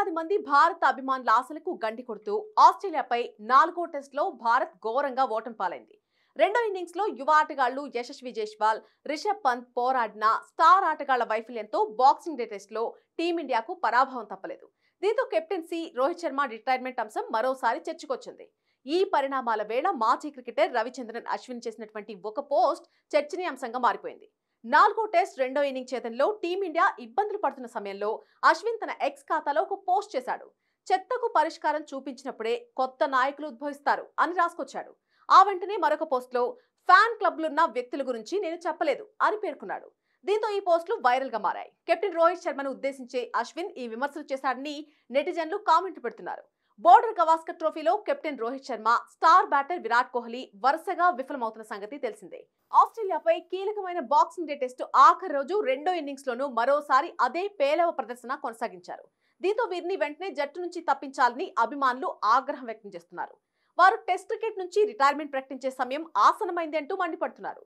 కోట్లాది మంది భారత అభిమానుల ఆశలకు గండి కొడుతూ ఆస్ట్రేలియాపై 4వ టెస్టులో భారత్ ఘోరంగా ఓటమి పాలైంది. రెండో ఇన్నింగ్స్ లో యువ ఆటగాళ్లు యశస్వి జైస్వాల్, రిషబ్ పంత్ పోరాడిన స్టార్ ఆటగాళ్ల వైఫల్యంతో బాక్సింగ్ డే టెస్టులో టీమిండియాకు పరాభవం తప్పలేదు. దీంతో కెప్టెన్సీ రోహిత్ శర్మ రిటైర్మెంట్ అంశం మరోసారి చర్చకొచ్చింది. ఈ పరిణామాల వేళ మాజీ క్రికెటర్ రవిచంద్రన్ అశ్విన్ చేసినటువంటి ఒక పోస్ట్ చర్చనీయాంశంగా మారిపోయింది. 4వ టెస్ట్ రెండో ఇన్నింగ్ చేతంలో టీమిండియా ఇబ్బందులు పడుతున్న సమయంలో అశ్విన్ తన ఎక్స్ ఖాతాలో ఒక పోస్ట్ చేశాడు. చెత్తకు పరిష్కారం చూపించినప్పుడే కొత్త నాయకులు ఉద్భవిస్తారు అని రాసుకొచ్చాడు. ఆ వెంటనే మరొక పోస్ట్ లో ఫ్యాన్ క్లబ్లున్న వ్యక్తుల గురించి నేను చెప్పలేదు అని పేర్కొన్నాడు. దీంతో ఈ పోస్టులు వైరల్ గా మారాయి. కెప్టెన్ రోహిత్ శర్మను ఉద్దేశించే అశ్విన్ ఈ విమర్శలు చేశాడని నెటిజన్లు కామెంట్ పెడుతున్నారు. బోర్డర్ గవాస్కర్ ట్రోఫీలో captain Rohit Sharma, star batter Virat Kohli వరుసగా విఫలమవుతున్న సంగతి తెలిసిందే. ఆస్ట్రేలియాపై కీలకమైన బాక్సింగ్ డే టెస్టు ఆఖరి రోజు రెండో ఇన్నింగ్స్ లోనూ మరోసారి అదే పేలవ ప్రదర్శన కొనసాగించారు. దీంతో వీరిని వెంటనే జట్టు నుంచి తప్పించాలని అభిమానులు ఆగ్రహం వ్యక్తం చేస్తున్నారు. వారు టెస్ట్ క్రికెట్ నుంచి రిటైర్మెంట్ ప్రకటించే సమయం ఆసన్నమైంది అంటూ మండిపడుతున్నారు.